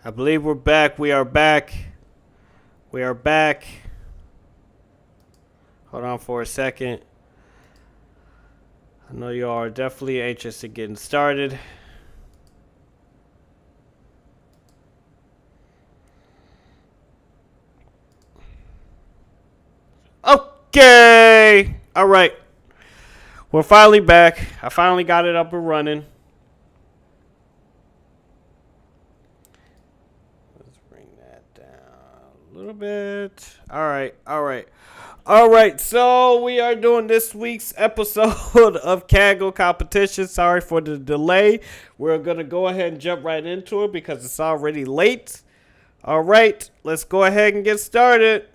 I believe we're back. We are back. We are back. Hold on for a second. I know you all are definitely anxious to getting started. Okay. All right. We're finally back. I finally got it up and running. Let's bring that down a little bit. All right. All right. All right. So we are doing this week's episode of Kaggle competition. Sorry for the delay. We're going to go ahead and jump right into it because it's already late. All right. Let's go ahead and get started.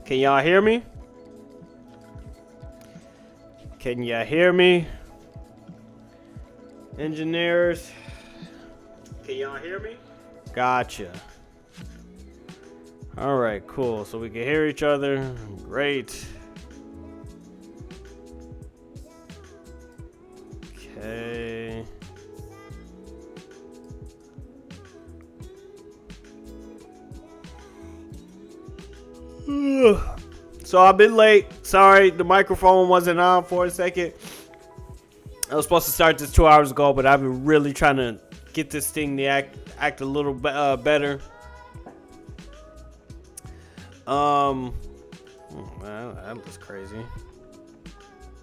Can y'all hear me? Can y'all hear me? Engineers? Can y'all hear me? Gotcha. All right, cool. So we can hear each other. Great. Okay. So I've been late. Sorry, the microphone wasn't on for a second. I was supposed to start this 2 hours ago, but I've been really trying to get this thing to act a little better. Well, that was crazy.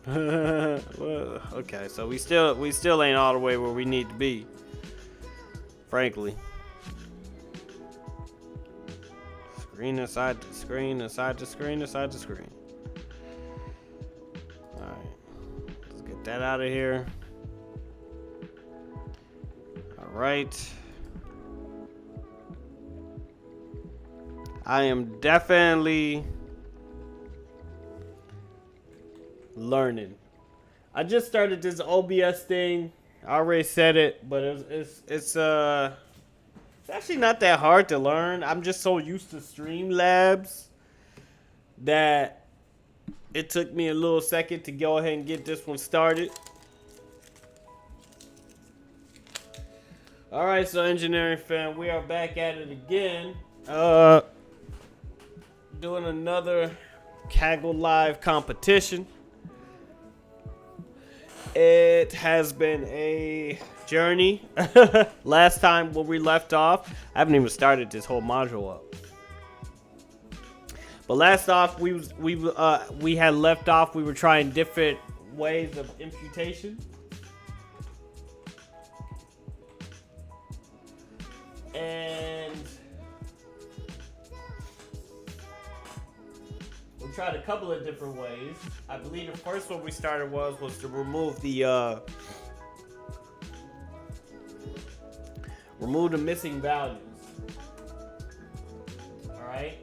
Well, okay, so we still ain't all the way where we need to be, frankly. Screen aside to screen, aside to screen, aside to screen. Alright. Let's get that out of here. Alright. I am definitely learning. I just started this OBS thing. I already said it, but it's actually not that hard to learn. I'm just so used to Streamlabs that it took me a little second to go ahead and get this one started. All right, so engineering fam, we are back at it again. Doing another Kaggle live competition. It has been a journey. Last time when we left off, I haven't even started this whole module up. But last off, we had left off. We were trying different ways of imputation, and we tried a couple of different ways. I believe the first one we started was to remove the missing values. All right.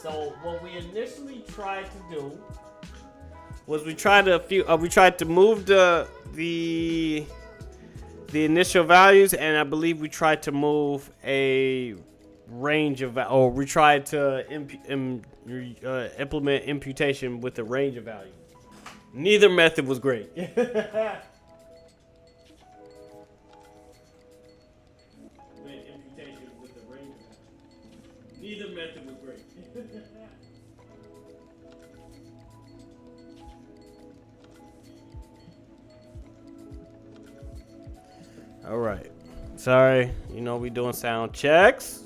So So what we initially tried to do was we tried to move the initial values, and I believe we tried to move a range of, or we tried to implement imputation with a range of values. Neither method was great. Neither method was great. All right. Sorry, you know we doing sound checks.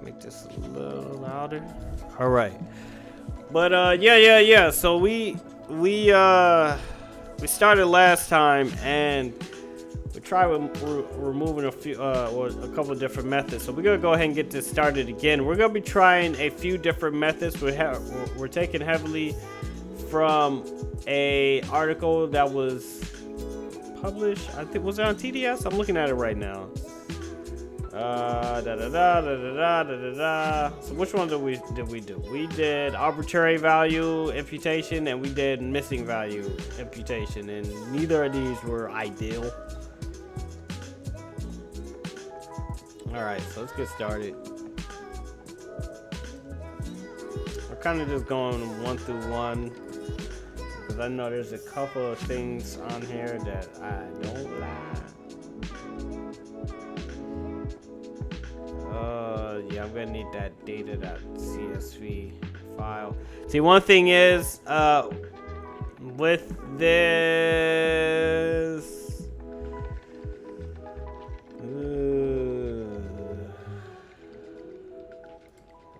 Make this a little louder. All right. But yeah. So we started last time, and we tried removing a couple of different methods. So we're gonna go ahead and get this started again. We're gonna be trying a few different methods. We're taking heavily from a article that was published. I think, was it on TDS? I'm looking at it right now. So which one did we do? We did arbitrary value imputation, and we did missing value imputation, and neither of these were ideal. All right, so let's get started. We're kind of just going one through one, because I know there's a couple of things on here that I don't like. Yeah, I'm gonna need that data.csv file. See, one thing is, with this, is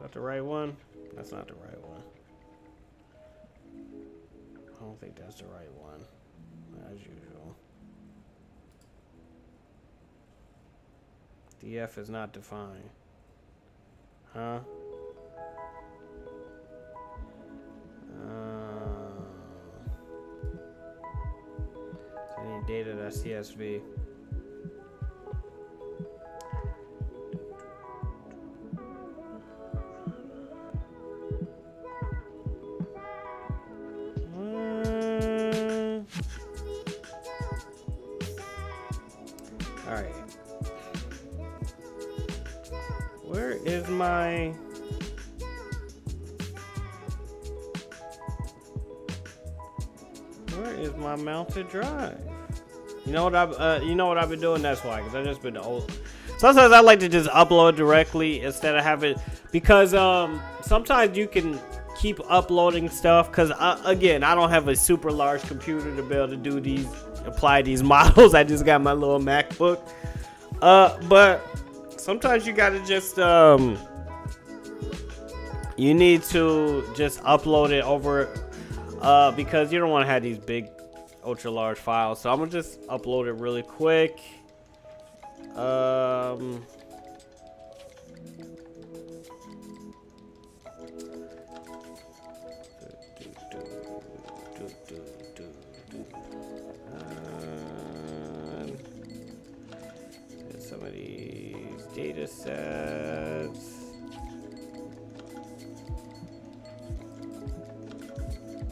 that the right one? That's not the right one. I don't think that's the right one, as usual. DF is not defined. Huh? I need data.csv. All right. Where is my mounted drive? You know what I've been doing? That's why, because I've just been old. Sometimes I like to just upload directly instead of having, because sometimes you can keep uploading stuff, because again, I don't have a super large computer to be able to do apply these models. I just got my little MacBook, but sometimes you gotta just you need to just upload it over, because you don't want to have these big ultra large files. So I'm gonna just upload it really quick. Some of these data sets.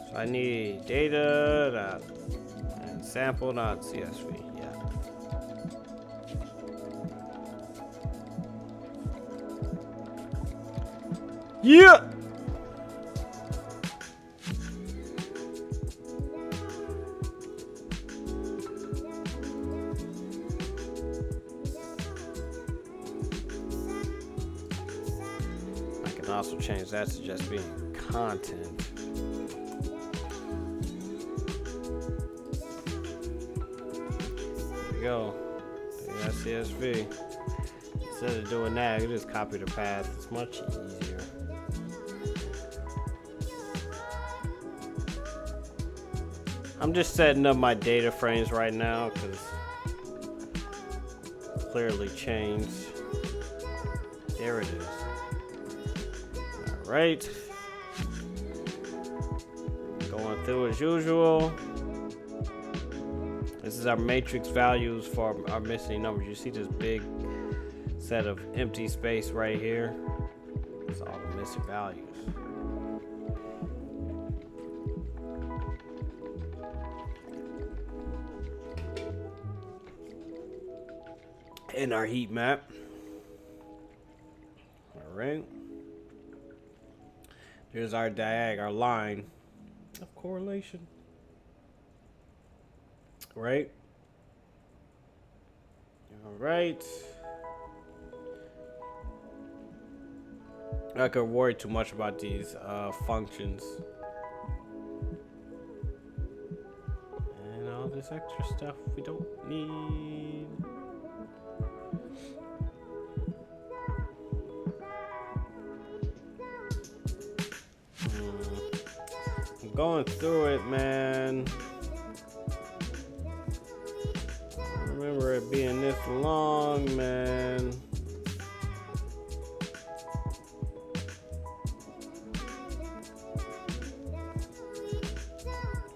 So I need data and sample.csv. Yeah. I can also change that to just being content. There we go. That's CSV. Instead of doing that, you just copy the path. It's much easier. I'm just setting up my data frames right now because it's clearly changed. There it is. All right. Going through as usual. This is our matrix values for our missing numbers. You see this big set of empty space right here. It's all missing values. In our heat map. All right. There's our our line of correlation. Right? All right. I could worry too much about these functions. And all this extra stuff we don't need. I'm going through it, man. I remember it being this long, man.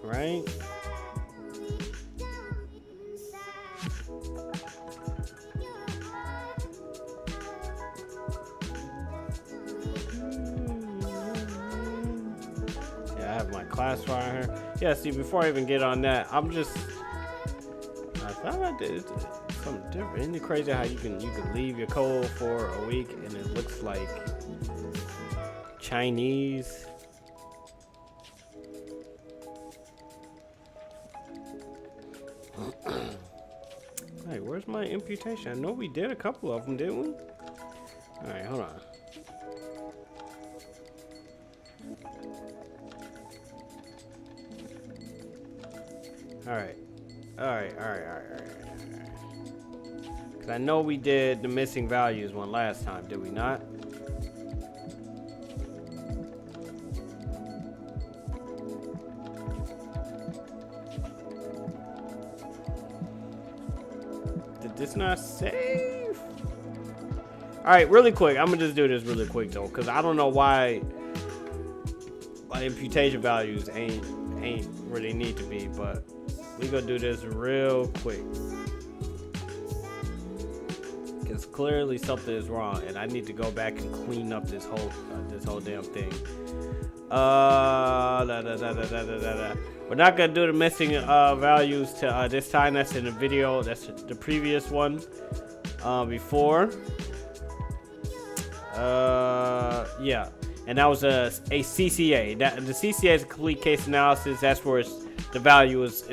Right? Yeah, I have my classifier here. Yeah, see, before I even get on that, I thought I did something different. Isn't it crazy how you can leave your code for a week and it looks like Chinese? Hey, where's my imputation? I know we did a couple of them, didn't we? All right, hold on. All right. Because I know we did the missing values one last time, did we not? This not save. All right, really quick. I'm gonna just do this really quick though, because I don't know why my imputation values ain't where they need to be, but we gonna do this real quick because clearly something is wrong, and I need to go back and clean up this whole damn thing. We're not gonna do the missing values to this time. That's in the video. That's the previous one before. Yeah, and that was a CCA. The CCA is a complete case analysis. That's where the value is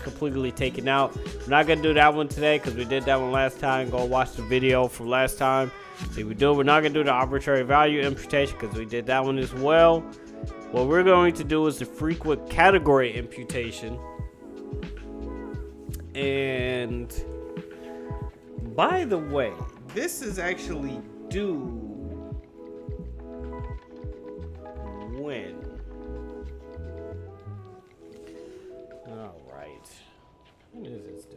completely taken out. We're not gonna do that one today because we did that one last time. Go watch the video from last time. See, we're not gonna do the arbitrary value imputation because we did that one as well. What we're going to do is the frequent category imputation. And by the way, this is actually due when? All right. When is this due?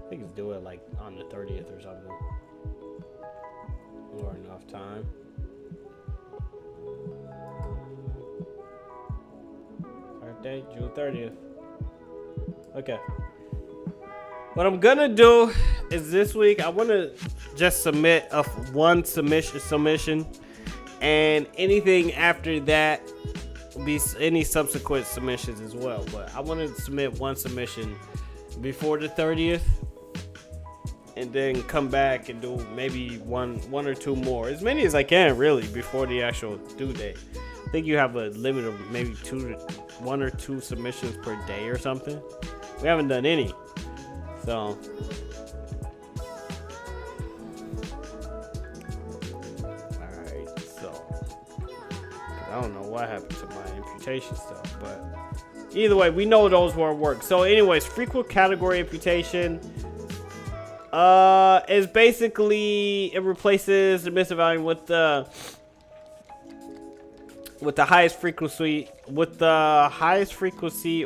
I think it's due it like on the 30th or something. Or enough time. Start date, June 30th. Okay. What I'm gonna do is this week I want to just submit one submission, and anything after that will be any subsequent submissions as well. But I want to submit one submission before the 30th, and then come back and do maybe one or two more, as many as I can really before the actual due date. I think you have a limit of maybe 1 or 2 submissions per day or something. We haven't done any, so alright, so I don't know what happened to my imputation stuff, but either way, we know those won't work. So anyways, frequent category imputation is basically, it replaces the missing value with the highest frequency,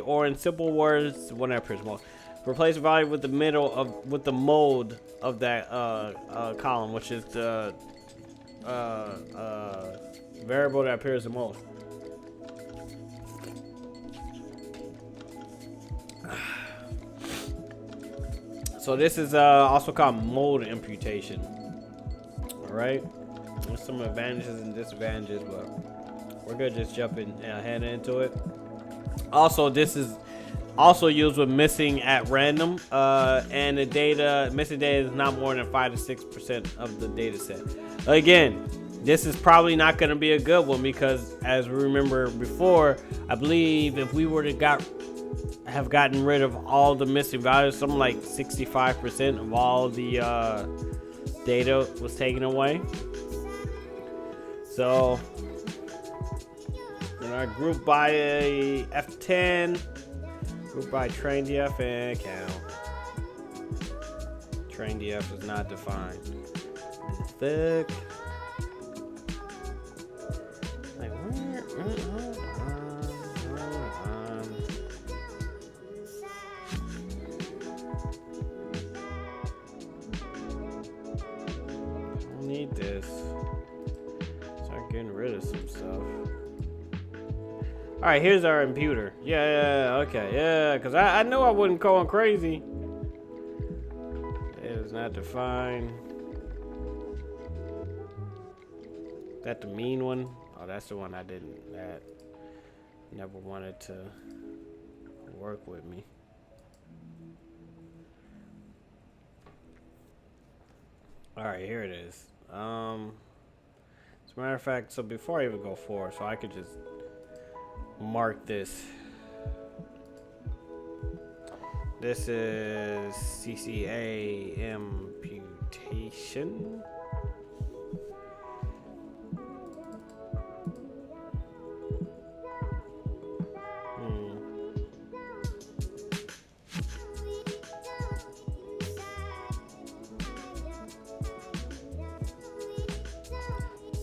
or in simple words, one that appears most. Replace the value with the mode of that column, which is the variable that appears the most. So this is also called mode imputation. All right, there's some advantages and disadvantages, but we're gonna just jump in head into it. Also, this is also used with missing at random, and the data missing data is not more than 5 to 6% of the data set. Again, this is probably not going to be a good one because, as we remember before, I believe if we were to have gotten rid of all the missing values, something like 65% of all the data was taken away. So, I group by a F10, group by train df and count. Train df is not defined. Thick. Like where? Hold on. I don't need this. Start getting rid of some stuff. All right, here's our imputer. Yeah, okay, yeah, because I know I wasn't going crazy. It is not defined. Is that the mean one? Oh, that's the one that never wanted to work with me. All right, here it is. As a matter of fact, so before I even go forward, so I could just mark this. This is CCA imputation.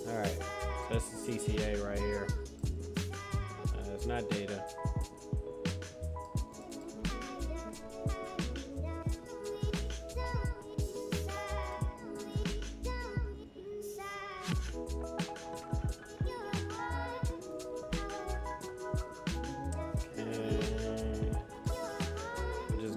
All right, so that's the CCA right here. It's not data.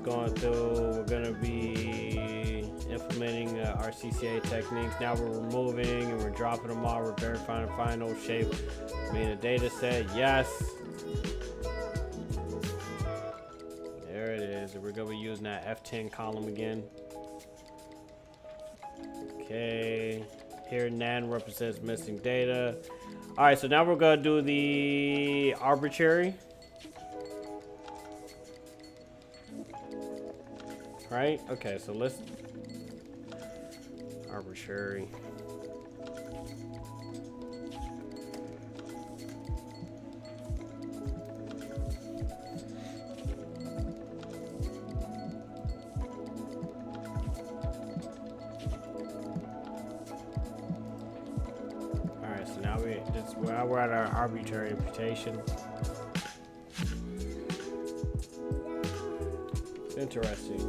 Going through, we're going to be implementing our CCA techniques. Now we're removing and we're dropping them all. We're verifying final shape. Mean a data set. Yes. There it is. We're going to be using that F10 column again. Okay. Here, NaN represents missing data. All right, so now we're going to do the arbitrary. Right? Okay, so let's arbitrary. All right, so now we're at our arbitrary imputation. Interesting.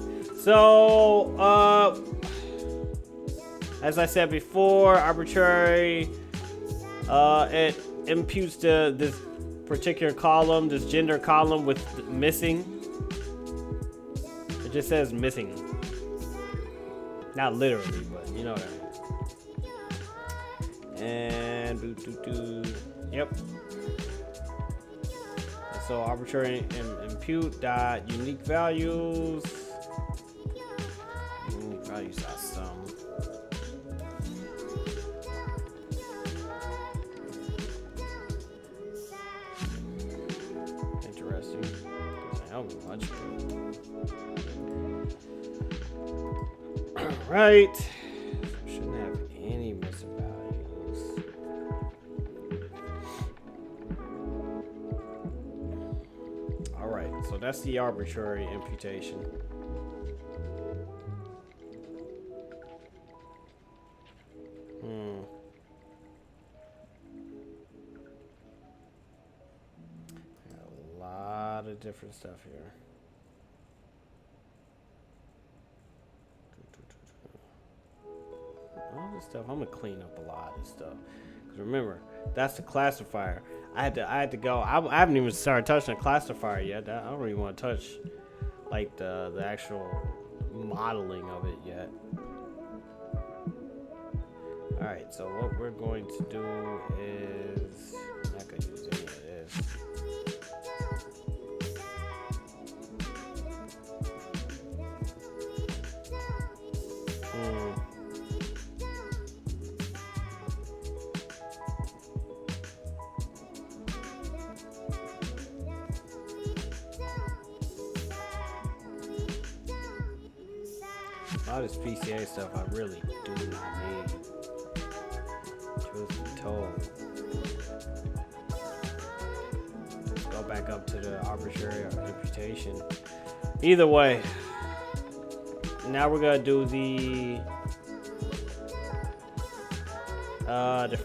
So, as I said before, arbitrary, it imputes this particular column, this gender column with missing. It just says missing. Not literally, but you know what I mean. And yep. So arbitrary impute dot unique values. Unique values dot sum. Interesting. Doesn't help me much. Right. Shouldn't have any missing values. Alright, so that's the arbitrary imputation. Got a lot of different stuff here. Oh, this stuff. I'm gonna clean up a lot of this stuff. Cause remember, that's the classifier. I had to go. I haven't even started touching the classifier yet. I don't even want to touch like the actual modeling of it yet. All right. So what we're going to do is I'm not gonna use any of this. All this PCA stuff I really do not need. Truth be told. Let's go back up to the arbitrary imputation. Either way, now we're gonna do the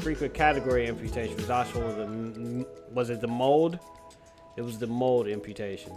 frequent category imputation. Was also was it the mode? It was the mode imputation.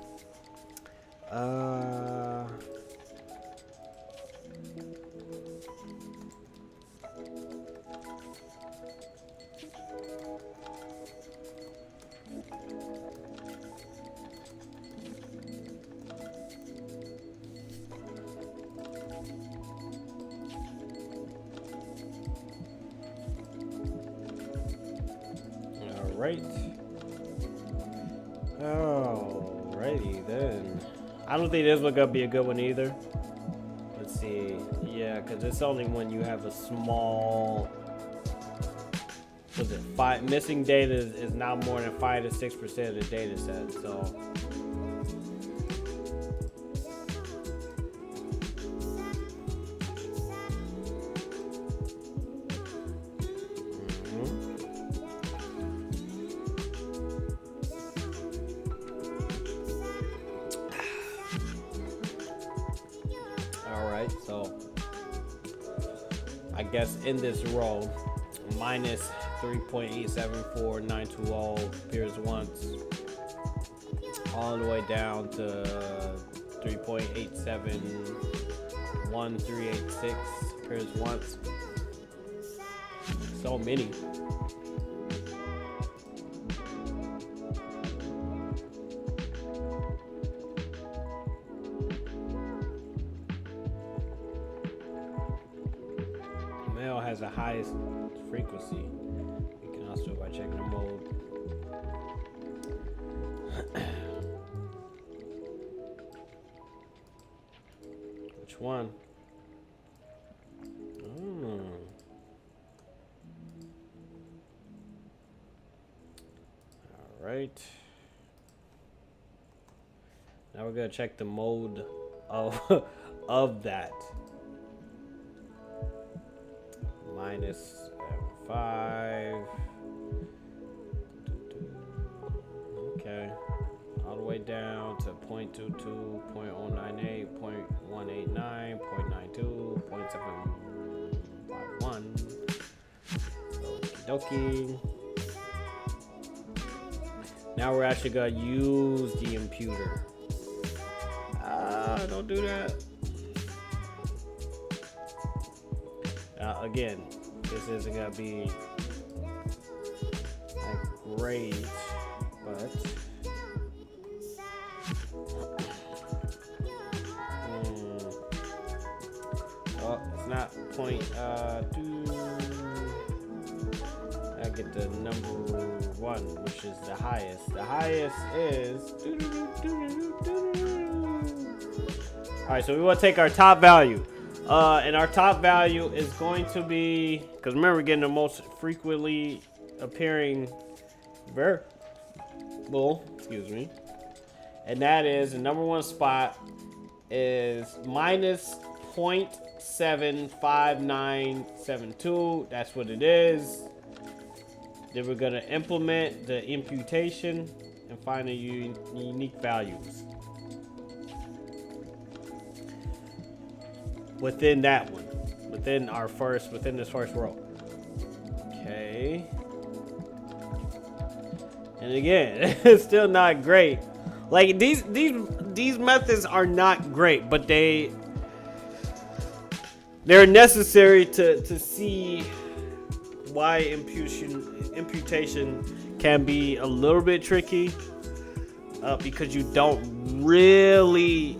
Alrighty then. I don't think this one gonna be a good one either. Let's see. Yeah, because it's only when you have a small. Was it 5? Missing data is now more than 5 to 6% of the data set. So. I guess in this row, minus 3.874920 appears once, all the way down to 3.871386 appears once. So many. Has the highest frequency. You can also do it by checking the mode. Which one? All right. Now we're gonna check the mode of that. Minus 5. Okay. All the way down to 0.22, 0.098, 0.189, 0.92, 0.751. Okie dokie. Now we're actually gonna use the imputer. Don't do that. Again, this isn't gonna be like great, but oh, it's not point. I get the number 1, which is the highest. The highest is. All right, so we want to take our top value. And our top value is going to be, because remember, we're getting the most frequently appearing variable, excuse me. And that is, the number 1 spot is minus 0.75972. That's what it is. Then we're going to implement the imputation and find the unique values within that one, within this first row. Okay. And again, it's still not great. Like these methods are not great, but they they're necessary to see why imputation can be a little bit tricky, because you don't really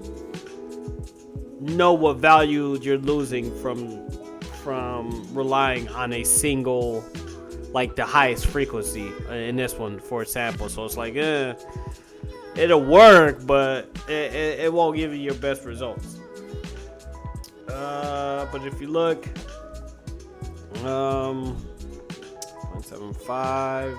know what value you're losing from relying on a single, like the highest frequency in this one, for example. So it's like, it'll work, but it won't give you your best results. But if you look, 175.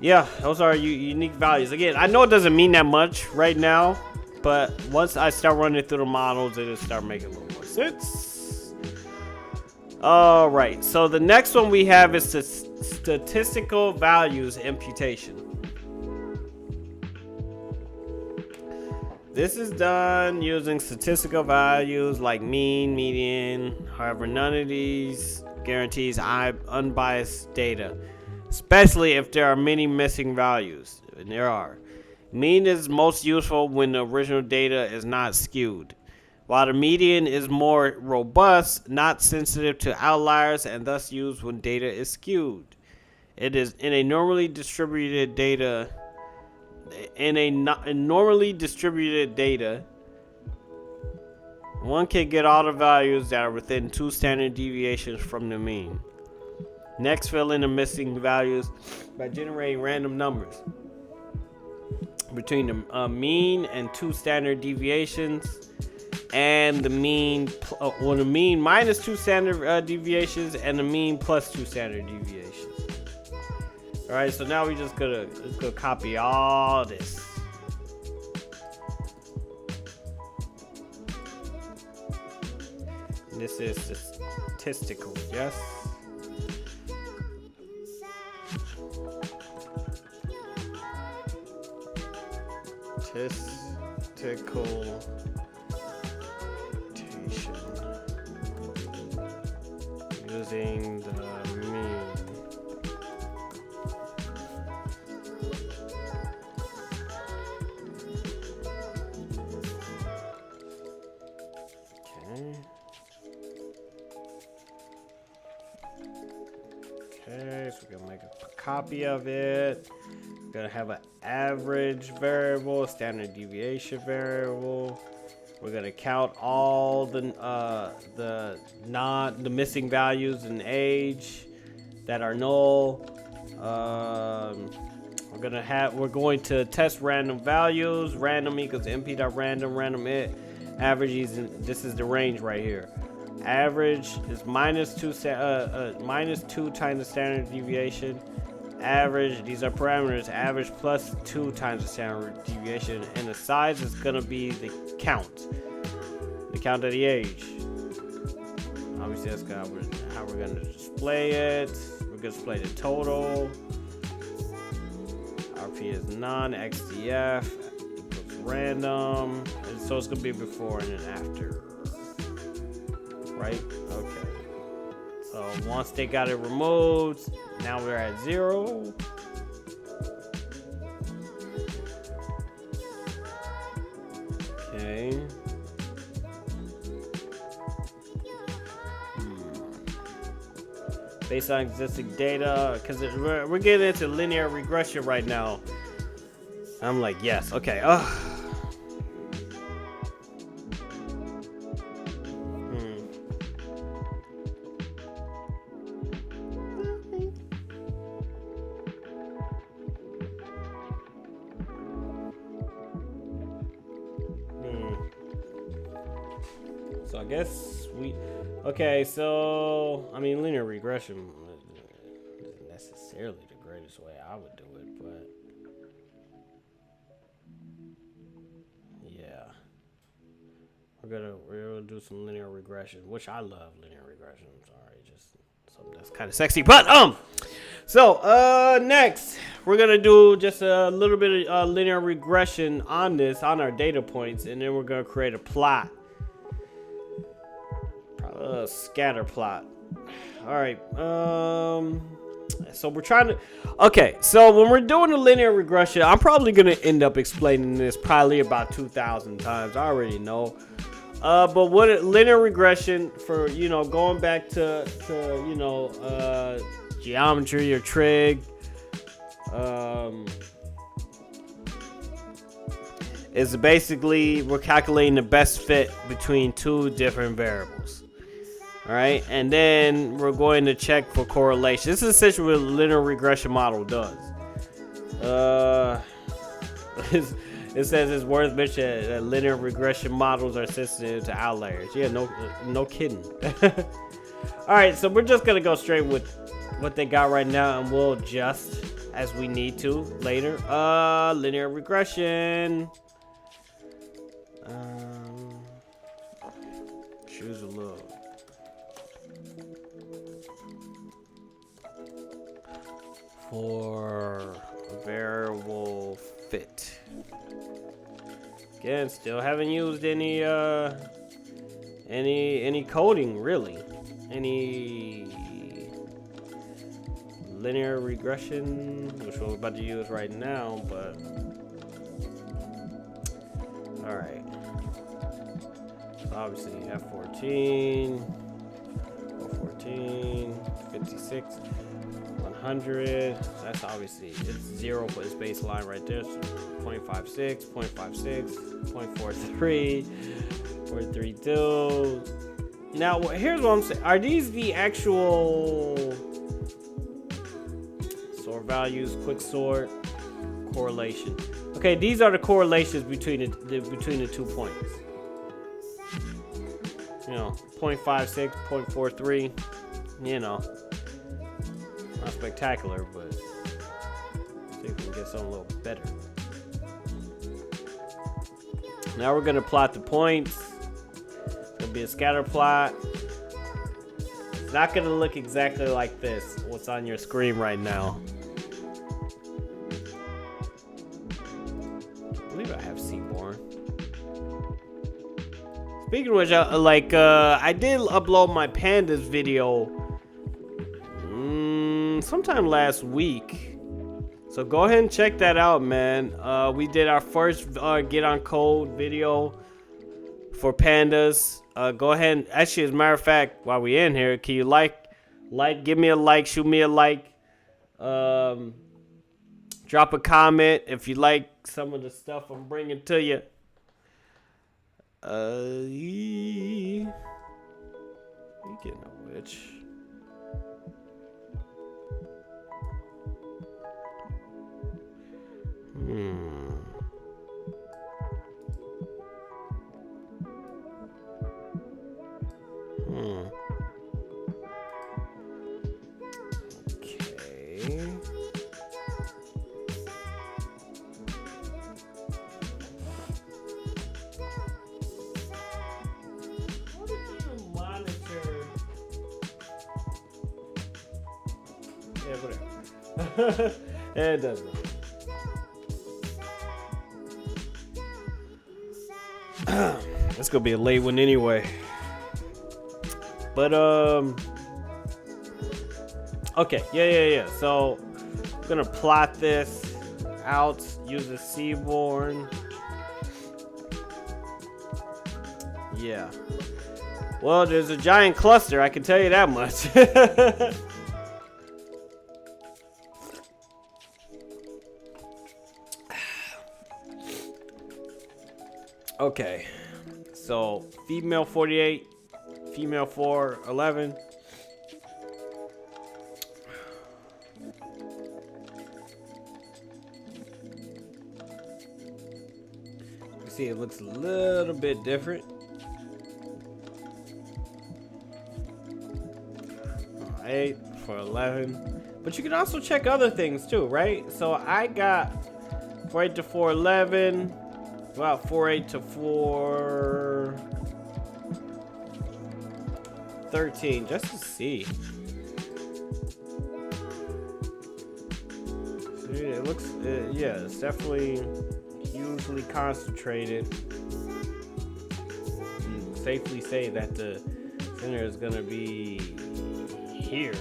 Yeah, those are unique values. Again, I know it doesn't mean that much right now, but once I start running through the models, it'll start making a little more sense. All right, so the next one we have is the statistical values imputation. This is done using statistical values like mean, median. However, none of these guarantees unbiased data, especially if there are many missing values, and there are. Mean is most useful when the original data is not skewed, while the median is more robust, not sensitive to outliers, and thus used when data is skewed. It is in a normally distributed data. Normally distributed data, one can get all the values that are within 2 standard deviations from the mean. Next, fill in the missing values by generating random numbers between the mean and 2 standard deviations, and the mean, the mean minus 2 standard deviations, and the mean plus 2 standard deviations. All right, so now we just gonna copy all this. This is statistical, yes. Statistical using the mean. Okay, so we're gonna make a copy of it. We're gonna have an average variable, standard deviation variable. We're gonna count all the missing values in age that are null. We're going to test random values. Random equals np.random. Random it. Average is this is the range right here. Average is minus 2 times the standard deviation. Average, these are parameters. Average plus 2 times the standard deviation, and the size is gonna be the count of the age. Obviously, that's how we're gonna display it. We're gonna display the total. RP is none. XDF equals random, and so it's gonna be before and then after. Right? Okay. So once they got it removed, now we're at 0. Okay. Based on existing data, because we're getting into linear regression right now. I'm like, yes, okay. So I guess okay, so I mean linear regression isn't necessarily the greatest way I would do it, but yeah. We're gonna do some linear regression, which I love linear regression. I'm sorry, just something that's kind of sexy. But so next we're gonna do just a little bit of linear regression on our data points, and then we're gonna create a plot. Scatter plot. All right. So we're trying to. Okay. So when we're doing the linear regression, I'm probably gonna end up explaining this probably about 2,000 times. I already know. But what linear regression for, you know, going back to you know, geometry or trig, is basically we're calculating the best fit between two different variables. All right, and then we're going to check for correlation. This is essentially what a linear regression model does. It says it's worth mentioning that linear regression models are sensitive to outliers. Yeah, no kidding. All right, so we're just gonna go straight with what they got right now, and we'll adjust as we need to later. Linear regression. Choose a little. For variable fit. Again, still haven't used any coding really. Any linear regression, which we're about to use right now, but all right. So obviously F14, 414, 56. 100. That's obviously it's 0, but it's baseline right there. So 0.56, 0.56, 0.43, 0.32. Now here's what I'm saying. Are these the actual sort values? Quick sort correlation. Okay, these are the correlations between the 2 points. You know, 0.56, 0.43. You know. Not spectacular, but see if we can get something a little better. Now we're gonna plot the points. It's gonna be a scatter plot. It's not gonna look exactly like this, what's on your screen right now. I believe I have Seaborn. Speaking of which, I did upload my pandas video sometime last week, so go ahead and check that out, man. We did our first get on code video for pandas. Go ahead and, actually, as a matter of fact, while we in here, can you give me a like, shoot me a like, drop a comment if you like some of the stuff I'm bringing to you. You getting a witch? Okay. What if you monitor? Yeah, whatever. It doesn't. It's gonna be a late one anyway. But okay, yeah. So I'm gonna plot this out, use a Seaborn. Yeah. Well, there's a giant cluster, I can tell you that much. Okay, so female 48, female 411. You see, it looks a little bit different. All right, 411. But you can also check other things too, right? So I got 48 to 411. About 4.8 to 4.13, just to see. See, it looks, yeah, it's definitely hugely concentrated. You can safely say that the center is gonna be here.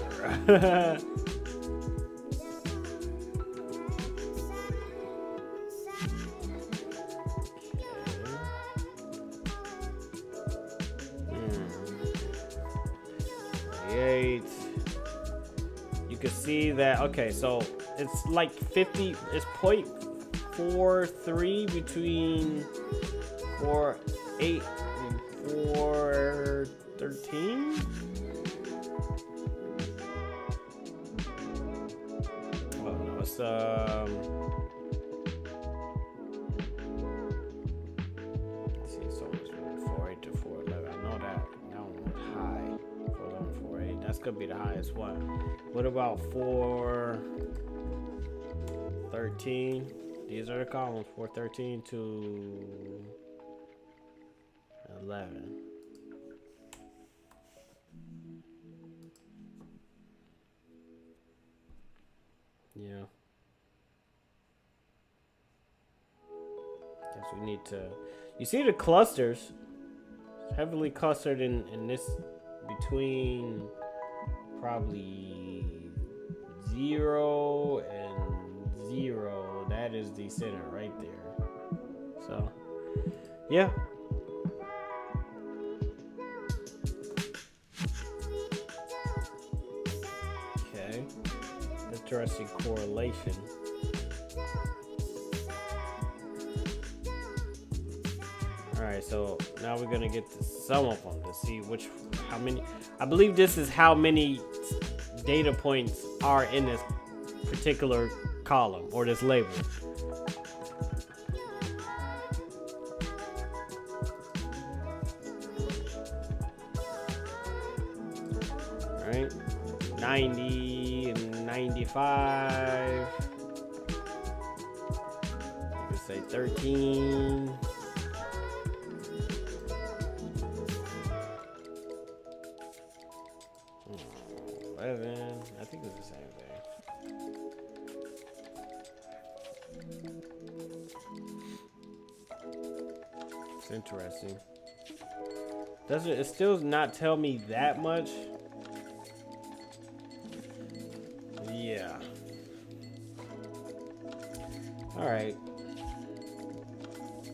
see that, okay, so it's like 50, it's 0.43 between 4.8 and 4.13. Oh no, it's let's see, so it's 4.8 to 4.11. I know that one was high. 4.11, 4.8. That's gonna be the highest one. What about 4.13? These are the columns, 4.13 to 11. Yeah. Guess we need to. You see the clusters? It's heavily clustered in this between probably 0 and 0. That is the center right there. So, yeah. Okay. Interesting correlation. Alright, so now we're gonna get to some of them to see how many. I believe this is how many data points are in this particular column or this label. Alright, 90 and 95. You could say 13. 11. I think it's the same thing. It's interesting. It still does not tell me that much. Yeah. All right.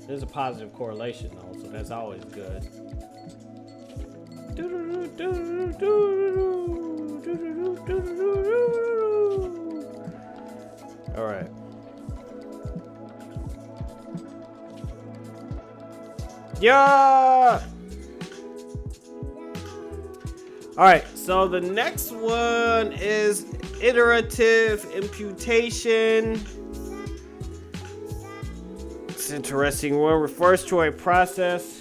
There's a positive correlation though, so that's always good. All right. Yeah. All right. So the next one is iterative imputation. It's an interesting one. Refers to a process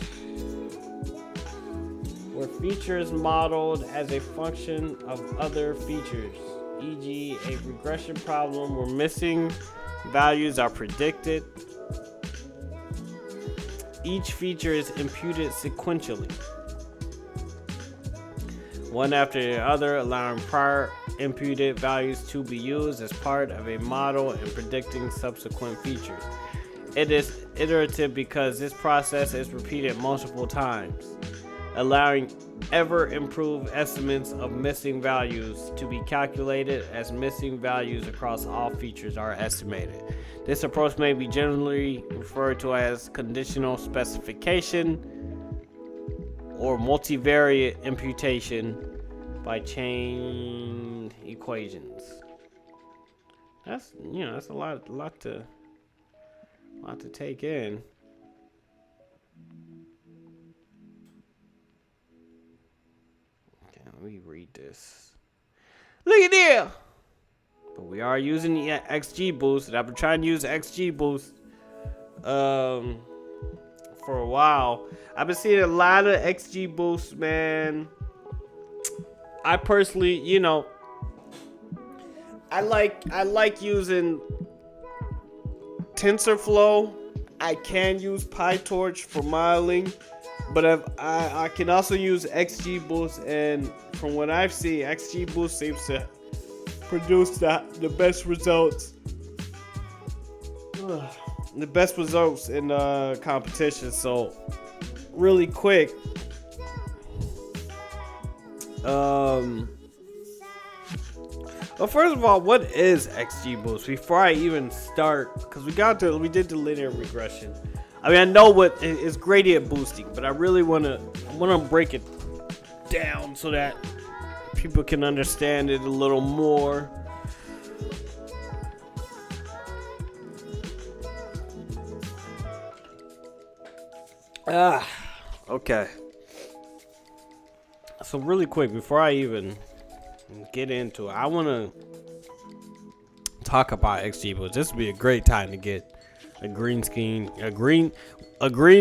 where features modeled as a function of other features, e.g., a regression problem where missing values are predicted. Each feature is imputed sequentially, one after the other, allowing prior imputed values to be used as part of a model and predicting subsequent features. It is iterative because this process is repeated multiple times, allowing ever improved estimates of missing values to be calculated as missing values across all features are estimated. This approach may be generally referred to as conditional specification or multivariate imputation by chain equations. That's a lot to take in. Let me read this. Look at there. But we are using the XGBoost, and I've been trying to use XGBoost for a while. I've been seeing a lot of XGBoost, man. I personally, I like using TensorFlow. I can use PyTorch for modeling. But I can also use XGBoost, and from what I've seen, XGBoost seems to produce the best results. The best results in competition. So, really quick. Well, first of all, what is XGBoost? Before I even start, because we did the linear regression. I mean, I know what is gradient boosting, but I really want to break it down so that people can understand it a little more. Ah, okay. So really quick, before I even get into it, I want to talk about XGBoost. This would be a great time to get a green screen, a green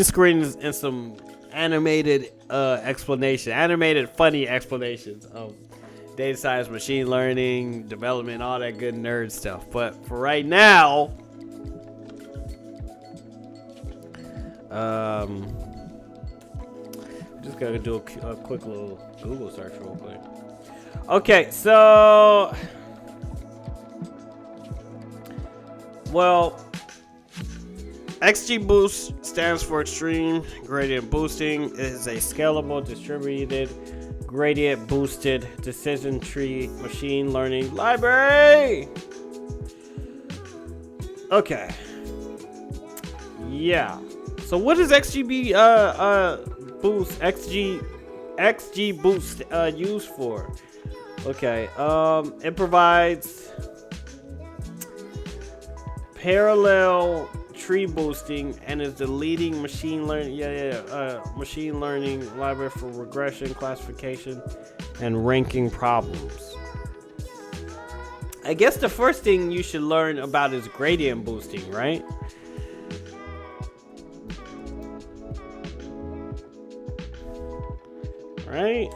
screen, and some animated animated funny explanations of data science, machine learning, development, all that good nerd stuff. But for right now, just gotta do a quick little Google search real quick. Okay, so, well, XGBoost stands for Extreme Gradient Boosting. It is a scalable, distributed, gradient boosted decision tree machine learning library. Okay. Yeah. So what is XGBoost used for? Okay. It provides parallel tree boosting and is the leading machine learning machine learning library for regression, classification, and ranking problems. I guess the first thing you should learn about is gradient boosting, right? Right?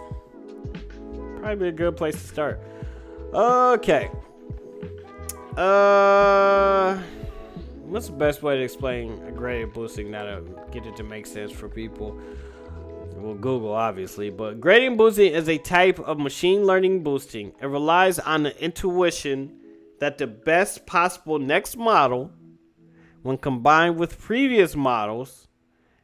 Probably a good place to start. Okay. What's the best way to explain gradient boosting that'll get it to make sense for people? Well, Google, obviously. But gradient boosting is a type of machine learning boosting. It relies on the intuition that the best possible next model, when combined with previous models,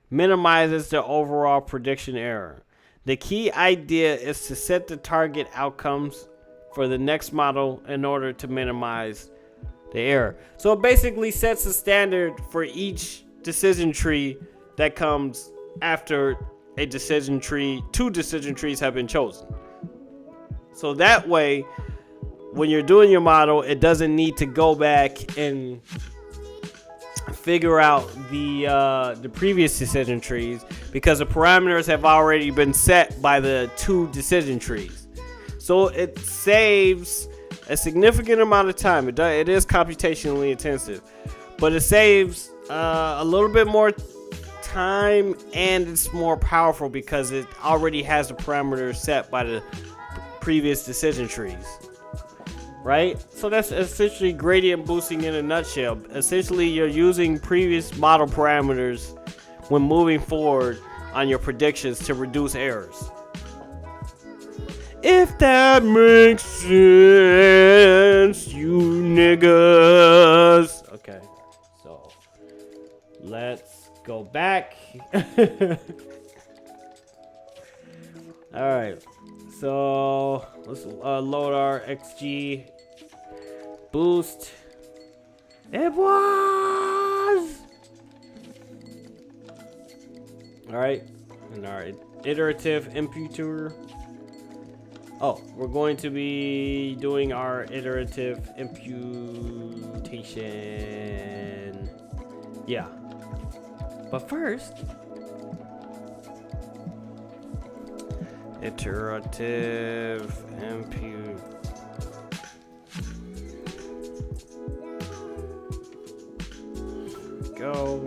minimizes the overall prediction error. The key idea is to set the target outcomes for the next model in order to minimize the error. So it basically sets a standard for each decision tree that comes after a decision tree. 2 decision trees have been chosen. So that way, when you're doing your model, it doesn't need to go back and figure out the previous decision trees, because the parameters have already been set by the 2 decision trees. So it saves a significant amount of time. It is computationally intensive, but it saves a little bit more time, and it's more powerful because it already has the parameters set by the previous decision trees. Right? So that's essentially gradient boosting in a nutshell. Essentially, you're using previous model parameters when moving forward on your predictions to reduce errors. If that makes sense, you niggas. Okay, so let's go back. All right, so let's load our XG boost. It was. All right, and our iterative imputer. Oh, we're going to be doing our iterative imputation. Yeah. But first, iterative impute. Go.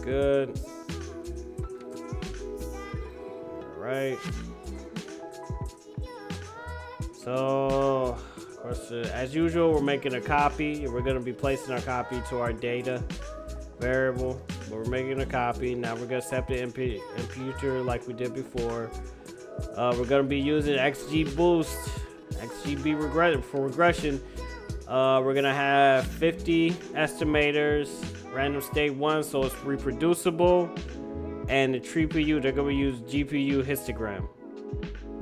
Good. All right. So, of course, as usual, we're making a copy. We're going to be placing our copy to our data variable. But we're making a copy. Now we're going to set the imputer like we did before. We're going to be using XGBoost, XGB for regression. We're going to have 50 estimators. Random state 1, so it's reproducible, and the tree PU, they're gonna use GPU histogram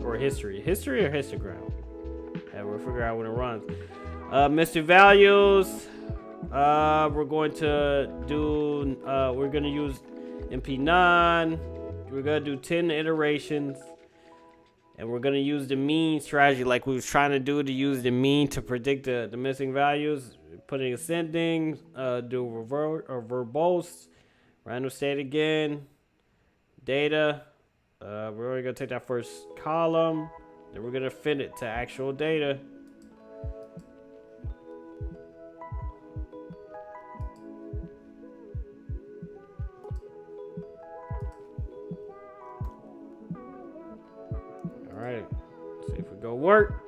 or history or histogram, and we'll figure out when it runs. Mystery values, we're going to do we're gonna use MP9. We're gonna do 10 iterations, And we're gonna use the mean strategy like we was trying to do, to use the mean to predict the missing values. Putting ascending, do verbose, random state again, data. We're only gonna take that first column, then we're gonna fit it to actual data. All right, let's see if we go work.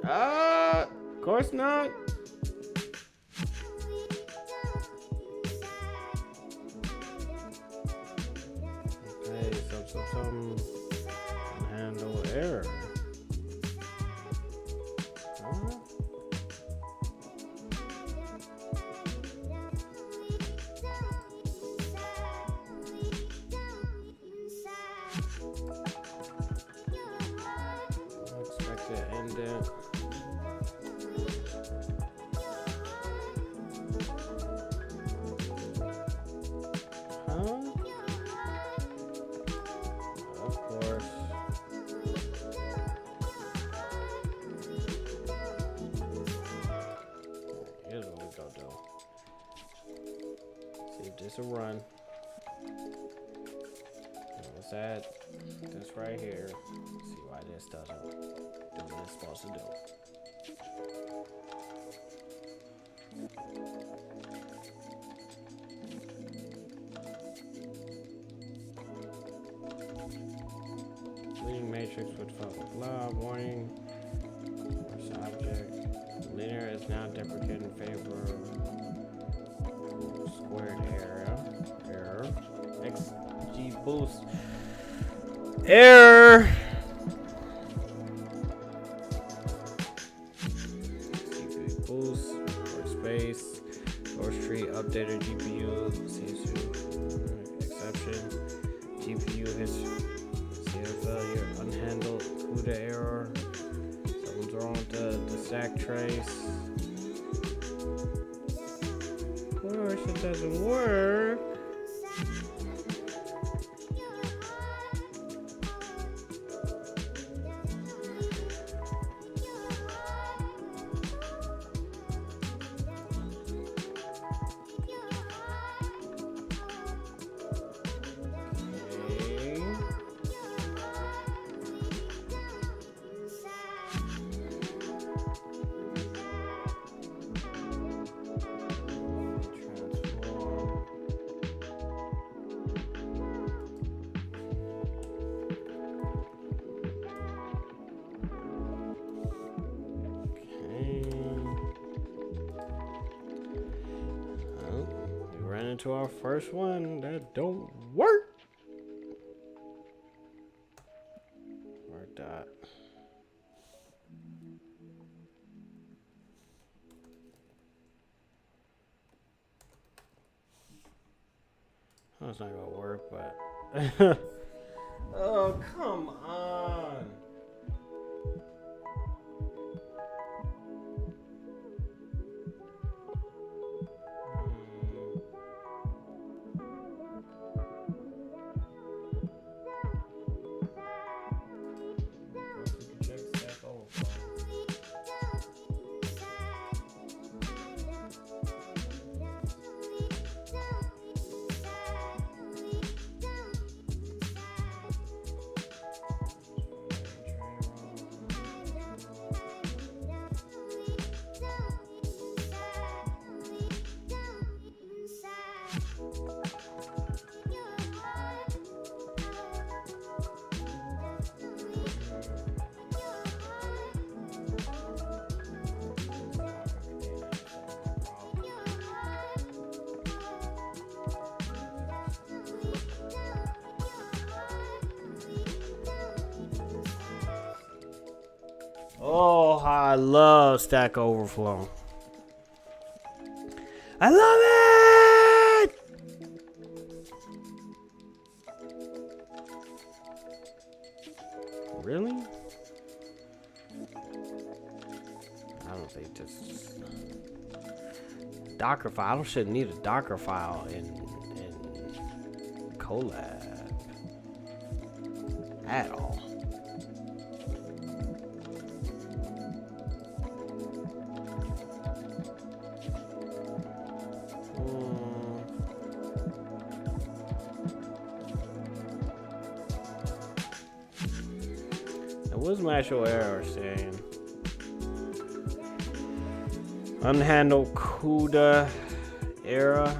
Of course not. Okay, some handle error. Huh? Expect to end it. This a run. What's that? This right here. Let's see why this doesn't do what it's supposed to do. Leading matrix with blah warning. First object. Linear is now deprecated in favor of squared error. XG boost. Error. CPU boost. Workspace. Source tree updated GPU. Exception. GPU history. Failure. Unhandled. CUDA error. Something's wrong with the stack trace. Of course, it doesn't work. To our first one that don't work. Work that. Oh, it's not gonna work, but oh, come on. Oh, I love Stack Overflow. I love it! Really? I don't think this Docker file. I shouldn't need a Docker file in Colab at all. What's my actual error saying? Unhandled CUDA error.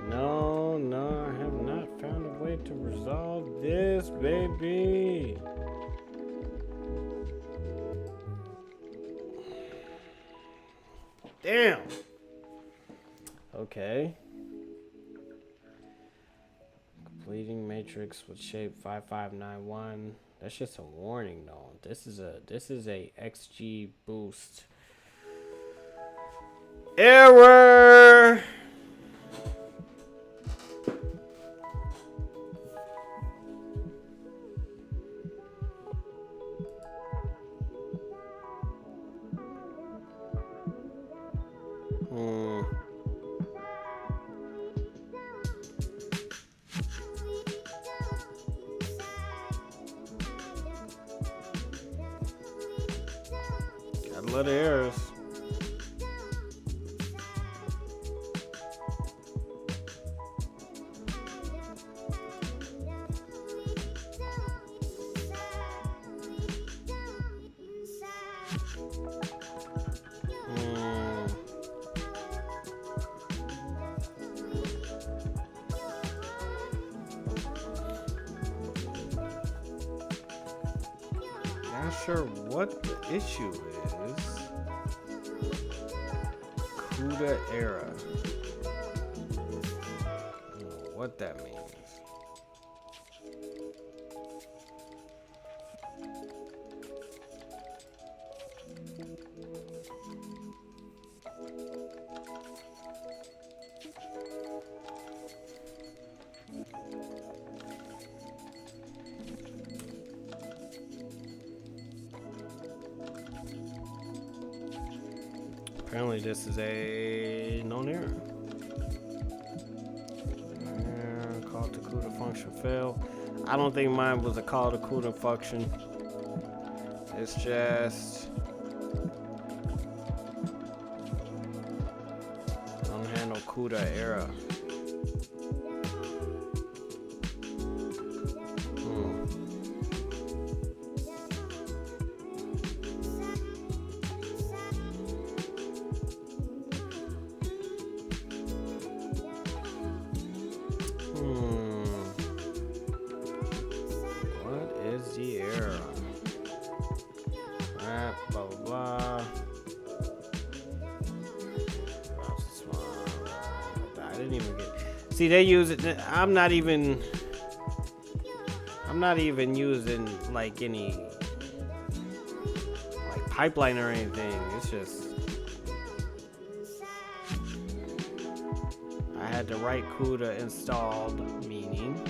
No, I have not found a way to resolve this, baby. Damn. Okay. Completing matrix with shape 5591. That's just a warning though. This is a XG boost. Error. Got a lot of errors. Not sure what the issue is. CUDA error. I don't know what that means. Apparently this is a known error. Call to CUDA function fail. I don't think mine was a call to CUDA function. It's just unhandled CUDA error. What is the error? Blah blah blah. I didn't even get. See, they use it. I'm not even using like any like pipeline or anything. It's just I had the right CUDA installed, meaning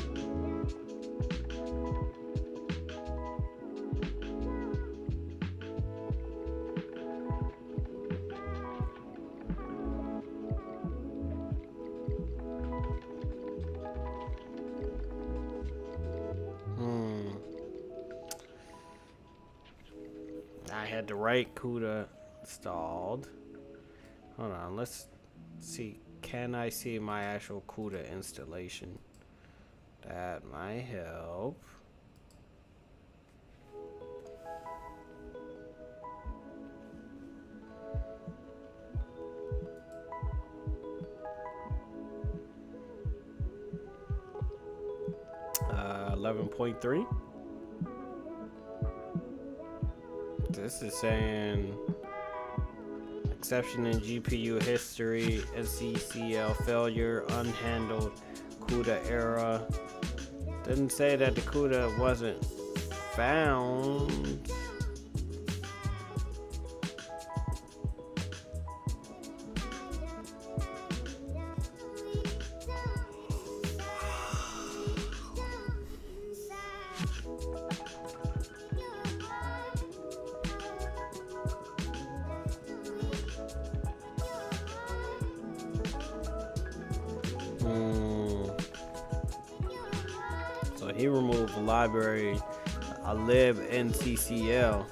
I had the right CUDA installed. Hold on, let's see. Can I see my actual CUDA installation? That might help. Uh, 11.3. This is saying exception in GPU history, SCCL failure, unhandled CUDA error. Didn't say that the CUDA wasn't found. So he removed the library libnccl.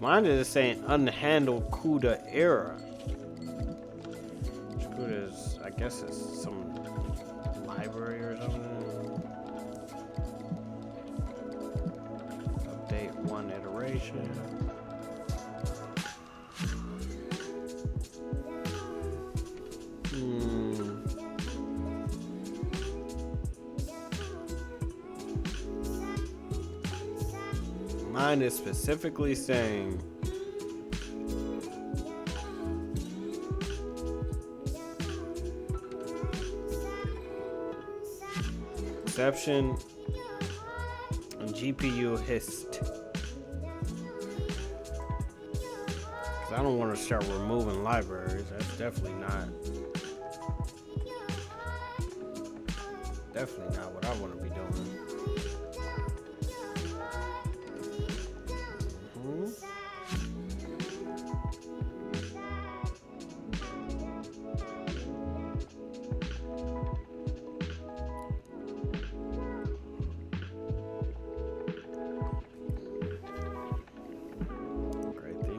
Mine is saying unhandled CUDA error. CUDA is, I guess it's some library or something. Update one iteration. Mine is specifically saying exception and GPU hist. Because I don't want to start removing libraries. That's definitely not what I want to be doing.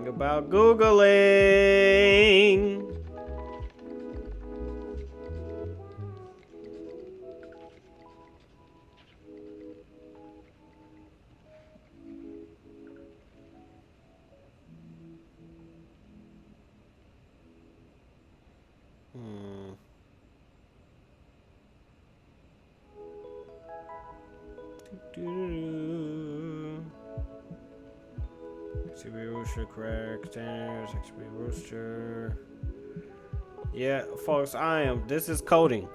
About Googling. XP Rooster, correct. Standards, XP Rooster. Yeah, folks, this is coding.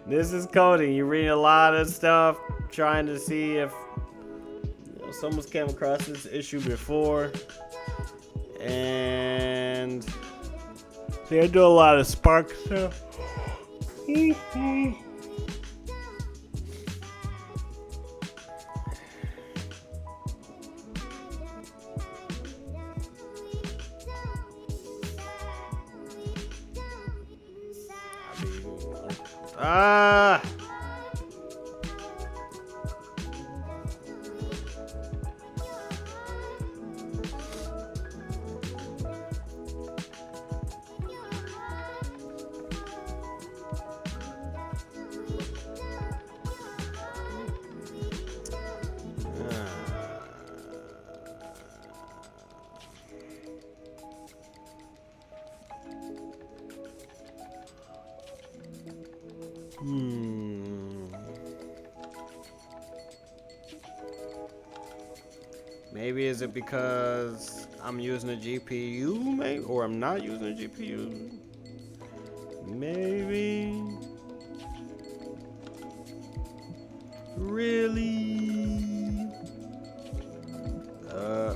This is coding. You're reading a lot of stuff, trying to see if someone's came across this issue before. And they do a lot of Spark stuff. Maybe is it because I'm using a GPU, maybe, or I'm not using a GPU? Maybe. Really? I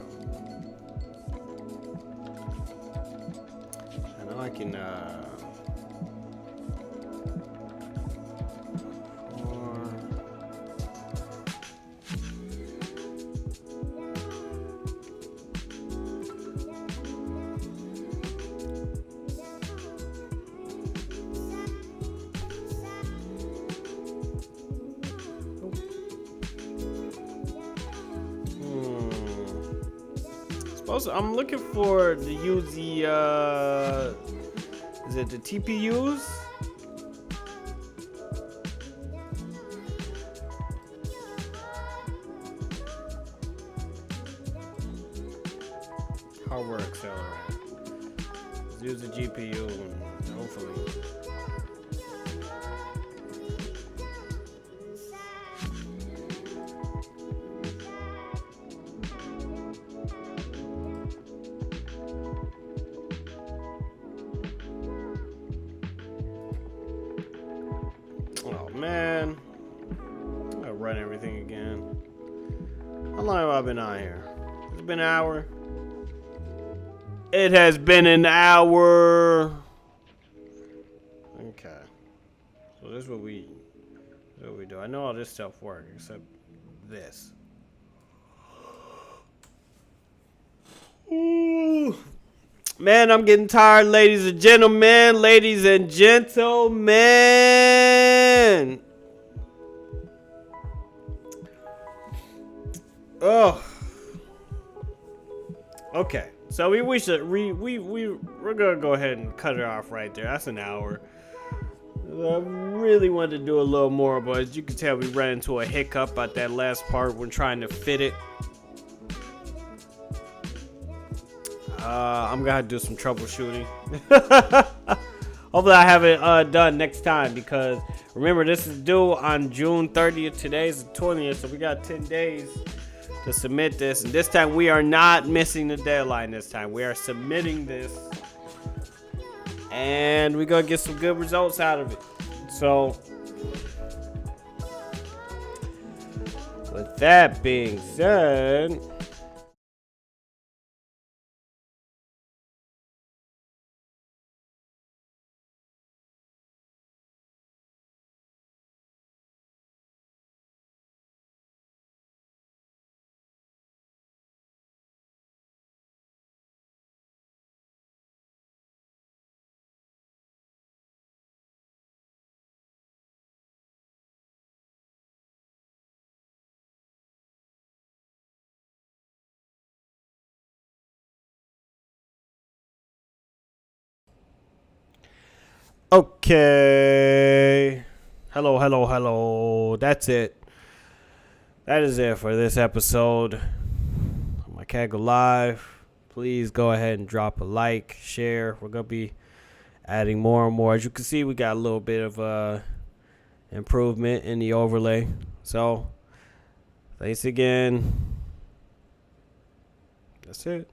know I can. Also, I'm looking for to use the is it the TPUs? GPU, hopefully. Oh man, I gotta run everything again. How long have I been on here? It's been an hour. It has been an hour. Okay. So this is what we do. I know all this stuff works except this. Ooh. Man, I'm getting tired, ladies and gentlemen. Ladies and gentlemen. Oh. Okay. So we're gonna go ahead and cut it off right there. That's an hour. I really wanted to do a little more, but as you can tell, we ran into a hiccup at that last part when trying to fit it. I'm gonna have to do some troubleshooting. Hopefully I have it done next time, because remember, this is due on June 30th. Today's the 20th, so we got 10 days to submit this. And this time we are not missing the deadline. This time we are submitting this, and we're gonna get some good results out of it. So with that being said, okay. Hello. That's it. That is it for this episode of my Kaggle Live. Please go ahead and drop a like, share. We're going to be adding more and more. As you can see, we got a little bit of improvement in the overlay. So, thanks again. That's it.